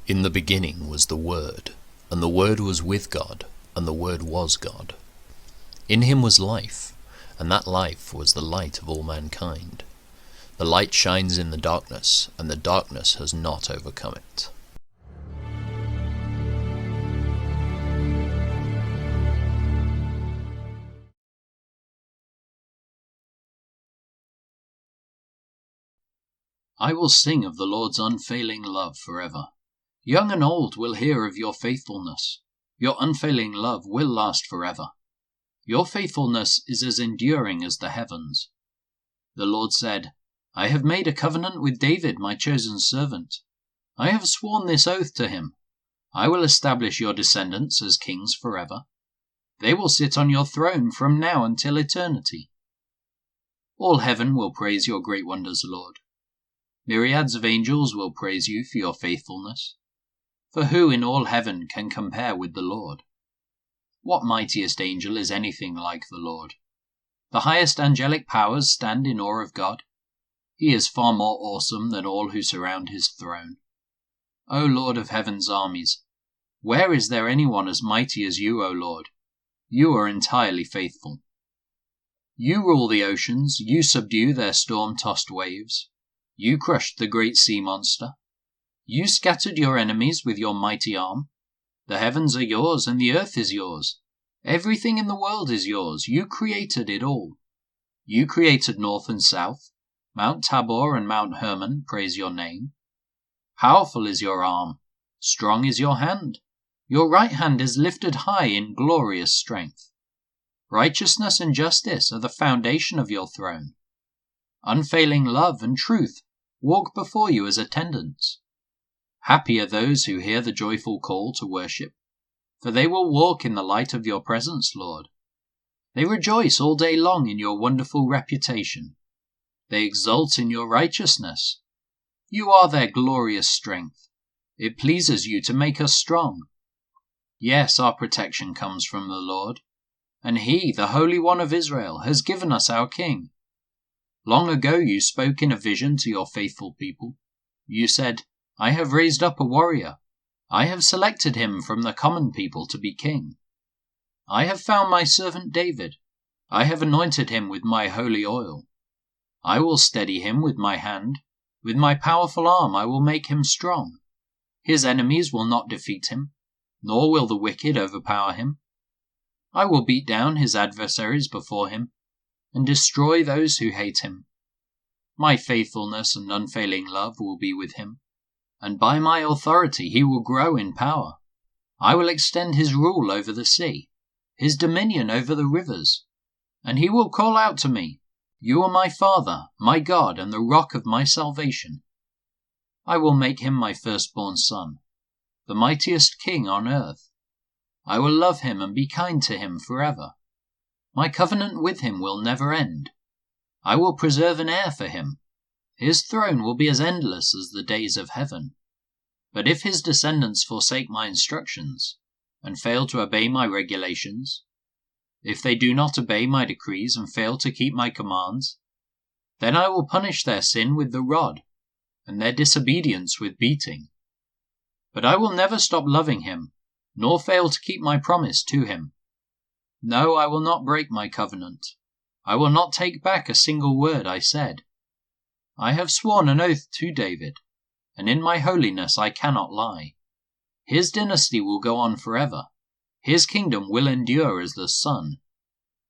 In the beginning was the Word, and the Word was with God, and the Word was God. In him was life, and that life was the light of all mankind. The light shines in the darkness, and the darkness has not overcome it. I will sing of the Lord's unfailing love forever. Young and old will hear of your faithfulness. Your unfailing love will last forever. Your faithfulness is as enduring as the heavens. The Lord said, I have made a covenant with David, my chosen servant. I have sworn this oath to him. I will establish your descendants as kings forever. They will sit on your throne from now until eternity. All heaven will praise your great wonders, Lord. Myriads of angels will praise you for your faithfulness. For who in all heaven can compare with the Lord? What mightiest angel is anything like the Lord? The highest angelic powers stand in awe of God. He is far more awesome than all who surround his throne. O Lord of heaven's armies, where is there anyone as mighty as you, O Lord? You are entirely faithful. You rule the oceans, you subdue their storm-tossed waves. You crushed the great sea monster. You scattered your enemies with your mighty arm. The heavens are yours and the earth is yours. Everything in the world is yours. You created it all. You created north and south. Mount Tabor and Mount Hermon praise your name. Powerful is your arm. Strong is your hand. Your right hand is lifted high in glorious strength. Righteousness and justice are the foundation of your throne. Unfailing love and truth walk before you as attendants. Happy are those who hear the joyful call to worship, for they will walk in the light of your presence, Lord. They rejoice all day long in your wonderful reputation. They exult in your righteousness. You are their glorious strength. It pleases you to make us strong. Yes, our protection comes from the Lord, and He, the Holy One of Israel, has given us our King. Long ago you spoke in a vision to your faithful people. You said, I have raised up a warrior. I have selected him from the common people to be king. I have found my servant David. I have anointed him with my holy oil. I will steady him with my hand. With my powerful arm I will make him strong. His enemies will not defeat him, nor will the wicked overpower him. I will beat down his adversaries before him, and destroy those who hate him. My faithfulness and unfailing love will be with him, and by my authority he will grow in power. I will extend his rule over the sea, his dominion over the rivers, and he will call out to me, You are my Father, my God, and the rock of my salvation. I will make him my firstborn son, the mightiest king on earth. I will love him and be kind to him forever. My covenant with him will never end. I will preserve an heir for him. His throne will be as endless as the days of heaven. But if his descendants forsake my instructions, and fail to obey my regulations, if they do not obey my decrees and fail to keep my commands, then I will punish their sin with the rod, and their disobedience with beating. But I will never stop loving him, nor fail to keep my promise to him. No, I will not break my covenant. I will not take back a single word I said. I have sworn an oath to David, and in my holiness I cannot lie. His dynasty will go on forever. His kingdom will endure as the sun.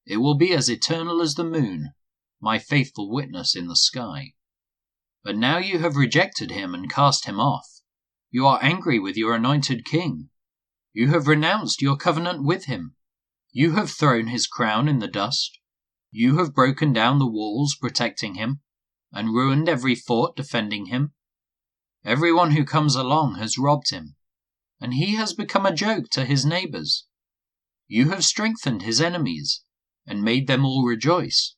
It will be as eternal as the moon, my faithful witness in the sky. But now you have rejected him and cast him off. You are angry with your anointed king. You have renounced your covenant with him. You have thrown his crown in the dust. You have broken down the walls protecting him, and ruined every fort defending him. Everyone who comes along has robbed him, and he has become a joke to his neighbors. You have strengthened his enemies, and made them all rejoice.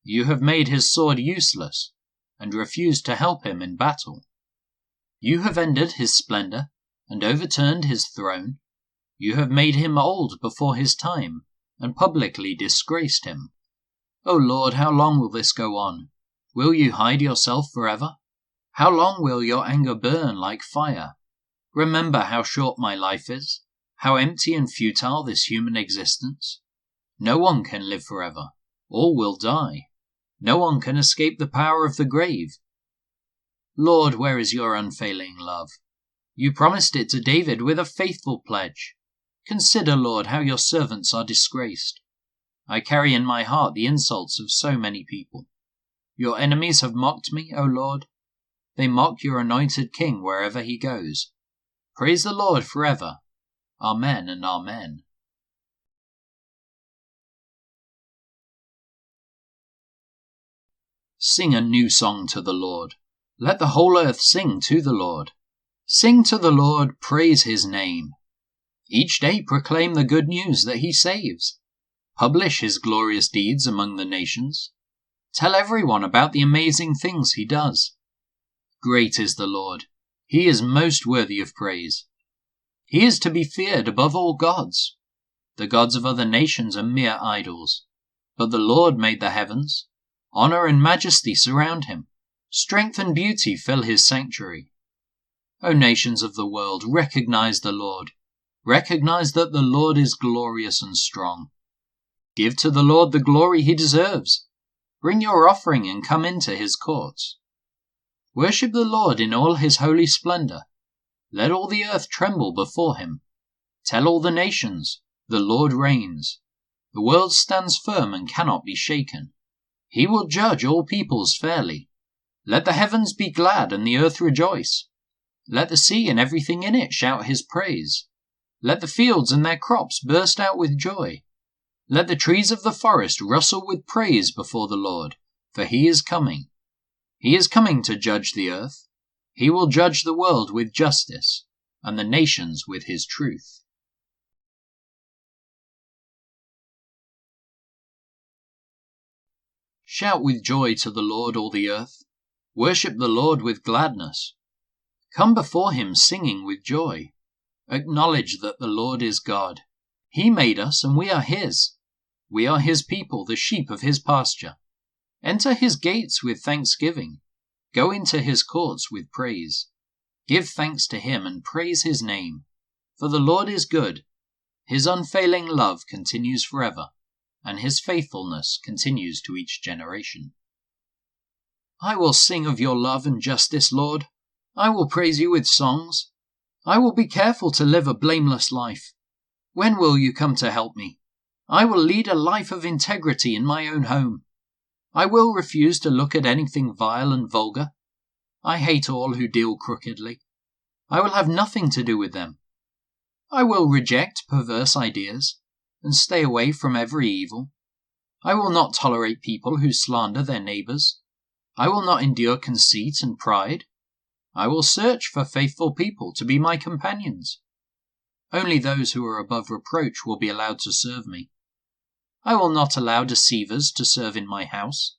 You have made his sword useless, and refused to help him in battle. You have ended his splendor, and overturned his throne. You have made him old before his time, and publicly disgraced him. O Lord, how long will this go on? Will you hide yourself forever? How long will your anger burn like fire? Remember how short my life is, how empty and futile this human existence. No one can live forever. All will die. No one can escape the power of the grave. Lord, where is your unfailing love? You promised it to David with a faithful pledge. Consider, Lord, how your servants are disgraced. I carry in my heart the insults of so many people. Your enemies have mocked me, O Lord. They mock your anointed king wherever he goes. Praise the Lord forever. Amen and amen. Sing a new song to the Lord. Let the whole earth sing to the Lord. Sing to the Lord, praise his name. Each day proclaim the good news that he saves. Publish his glorious deeds among the nations. Tell everyone about the amazing things he does. Great is the Lord. He is most worthy of praise. He is to be feared above all gods. The gods of other nations are mere idols. But the Lord made the heavens. Honor and majesty surround him. Strength and beauty fill his sanctuary. O nations of the world, recognize the Lord. Recognize that the Lord is glorious and strong. Give to the Lord the glory he deserves. Bring your offering and come into his courts. Worship the Lord in all his holy splendor. Let all the earth tremble before him. Tell all the nations, the Lord reigns. The world stands firm and cannot be shaken. He will judge all peoples fairly. Let the heavens be glad and the earth rejoice. Let the sea and everything in it shout his praise. Let the fields and their crops burst out with joy. Let the trees of the forest rustle with praise before the Lord, for he is coming. He is coming to judge the earth. He will judge the world with justice, and the nations with his truth. Shout with joy to the Lord, all the earth. Worship the Lord with gladness. Come before him singing with joy. Acknowledge that the Lord is God. He made us, and we are his. We are his people, the sheep of his pasture. Enter his gates with thanksgiving. Go into his courts with praise. Give thanks to him and praise his name. For the Lord is good. His unfailing love continues forever, and his faithfulness continues to each generation. I will sing of your love and justice, Lord. I will praise you with songs. I will be careful to live a blameless life. When will you come to help me? I will lead a life of integrity in my own home. I will refuse to look at anything vile and vulgar. I hate all who deal crookedly. I will have nothing to do with them. I will reject perverse ideas and stay away from every evil. I will not tolerate people who slander their neighbors. I will not endure conceit and pride. I will search for faithful people to be my companions. Only those who are above reproach will be allowed to serve me. I will not allow deceivers to serve in my house,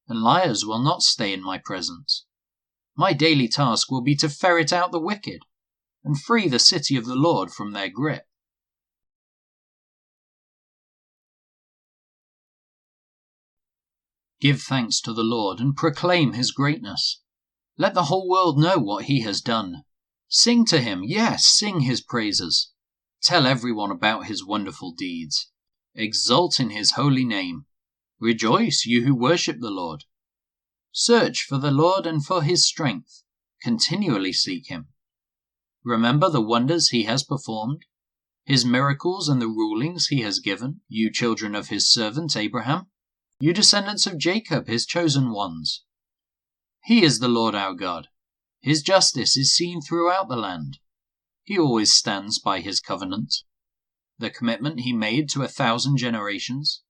and liars will not stay in my presence. My daily task will be to ferret out the wicked and free the city of the Lord from their grip. Give thanks to the Lord and proclaim his greatness. Let the whole world know what he has done. Sing to him, yes, sing his praises. Tell everyone about his wonderful deeds. Exult in his holy name. Rejoice, you who worship the Lord. Search for the Lord and for his strength. Continually seek him. Remember the wonders he has performed, his miracles and the rulings he has given, you children of his servant Abraham, you descendants of Jacob, his chosen ones. He is the Lord our God. His justice is seen throughout the land. He always stands by his covenant, the commitment he made to 1,000 generations.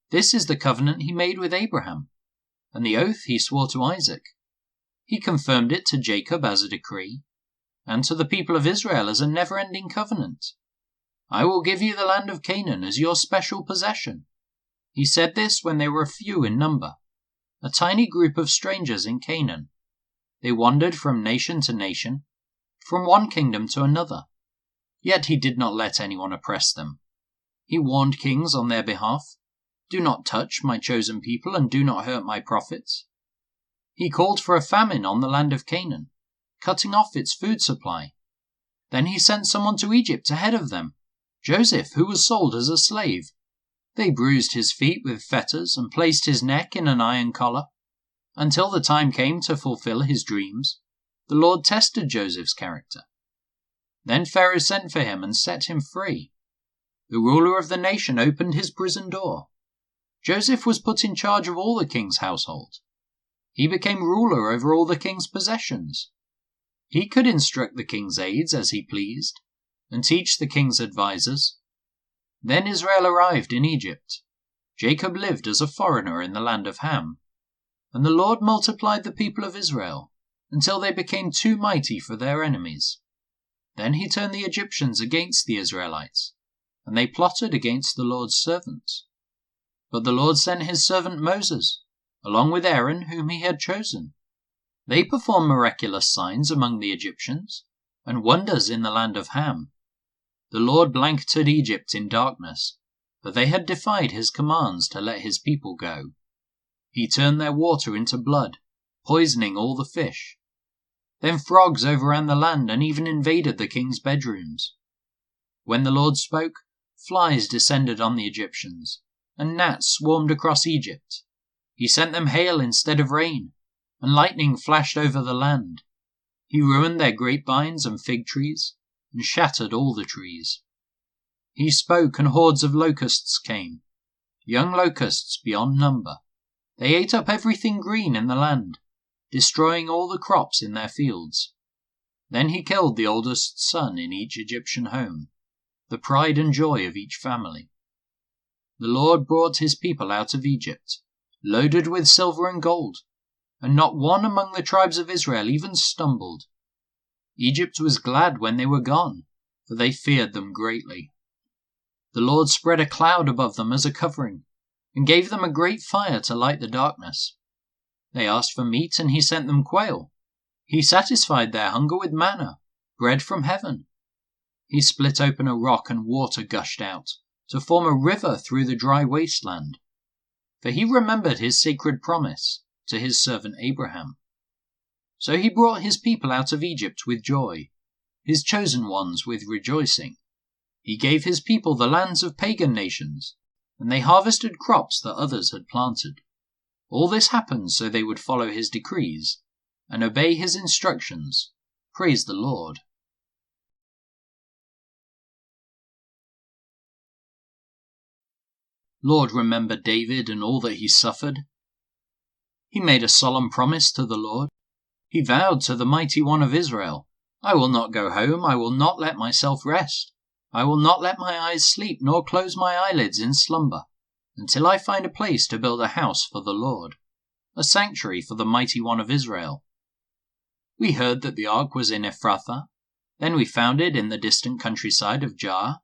This is the covenant he made with Abraham, and the oath he swore to Isaac. He confirmed it to Jacob as a decree, and to the people of Israel as a never-ending covenant. I will give you the land of Canaan as your special possession. He said this when they were few in number, a tiny group of strangers in Canaan. They wandered from nation to nation, from one kingdom to another. Yet he did not let anyone oppress them. He warned kings on their behalf, "Do not touch my chosen people and do not hurt my prophets." He called for a famine on the land of Canaan, cutting off its food supply. Then he sent someone to Egypt ahead of them, Joseph, who was sold as a slave. They bruised his feet with fetters and placed his neck in an iron collar. Until the time came to fulfill his dreams, the Lord tested Joseph's character. Then Pharaoh sent for him and set him free. The ruler of the nation opened his prison door. Joseph was put in charge of all the king's household. He became ruler over all the king's possessions. He could instruct the king's aides as he pleased, and teach the king's advisers. Then Israel arrived in Egypt. Jacob lived as a foreigner in the land of Ham. And the Lord multiplied the people of Israel, until they became too mighty for their enemies. Then he turned the Egyptians against the Israelites, and they plotted against the Lord's servants. But the Lord sent his servant Moses, along with Aaron whom he had chosen. They performed miraculous signs among the Egyptians, and wonders in the land of Ham. The Lord blanketed Egypt in darkness, for they had defied his commands to let his people go. He turned their water into blood, poisoning all the fish. Then frogs overran the land and even invaded the king's bedrooms. When the Lord spoke, flies descended on the Egyptians, and gnats swarmed across Egypt. He sent them hail instead of rain, and lightning flashed over the land. He ruined their grapevines and fig trees, and shattered all the trees. He spoke, and hordes of locusts came, young locusts beyond number. They ate up everything green in the land, destroying all the crops in their fields. Then he killed the oldest son in each Egyptian home, the pride and joy of each family. The Lord brought his people out of Egypt, loaded with silver and gold, and not one among the tribes of Israel even stumbled. Egypt was glad when they were gone, for they feared them greatly. The Lord spread a cloud above them as a covering, and gave them a great fire to light the darkness. They asked for meat, and he sent them quail. He satisfied their hunger with manna, bread from heaven. He split open a rock, and water gushed out, to form a river through the dry wasteland. For he remembered his sacred promise to his servant Abraham. So he brought his people out of Egypt with joy, his chosen ones with rejoicing. He gave his people the lands of pagan nations, and they harvested crops that others had planted. All this happened so they would follow his decrees and obey his instructions. Praise the Lord. Lord, remember David and all that he suffered. He made a solemn promise to the Lord. He vowed to the Mighty One of Israel, I will not go home, I will not let myself rest. I will not let my eyes sleep, nor close my eyelids in slumber, until I find a place to build a house for the Lord, a sanctuary for the Mighty One of Israel. We heard that the ark was in Ephrathah, then we found it in the distant countryside of Jaar.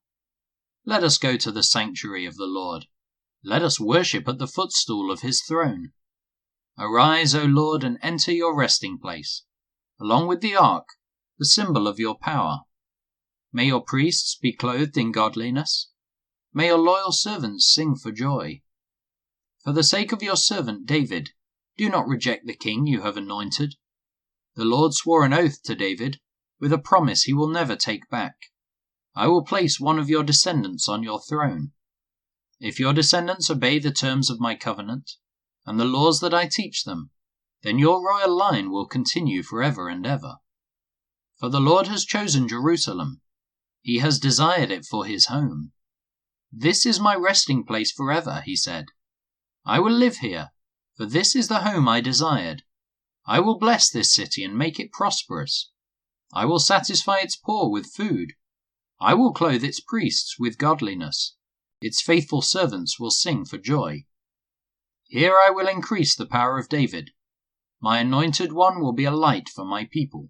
Let us go to the sanctuary of the Lord. Let us worship at the footstool of his throne. Arise, O Lord, and enter your resting place, along with the ark, the symbol of your power. May your priests be clothed in godliness. May your loyal servants sing for joy. For the sake of your servant David, do not reject the king you have anointed. The Lord swore an oath to David, with a promise he will never take back. I will place one of your descendants on your throne. If your descendants obey the terms of my covenant, and the laws that I teach them, then your royal line will continue forever and ever. For the Lord has chosen Jerusalem. He has desired it for his home. This is my resting place forever, he said. I will live here, for this is the home I desired. I will bless this city and make it prosperous. I will satisfy its poor with food. I will clothe its priests with godliness. Its faithful servants will sing for joy. Here I will increase the power of David. My anointed one will be a light for my people.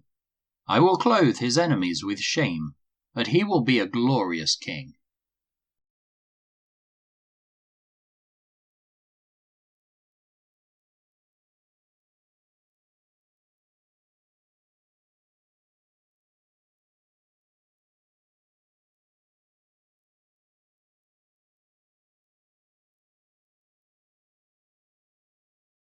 I will clothe his enemies with shame, but he will be a glorious king.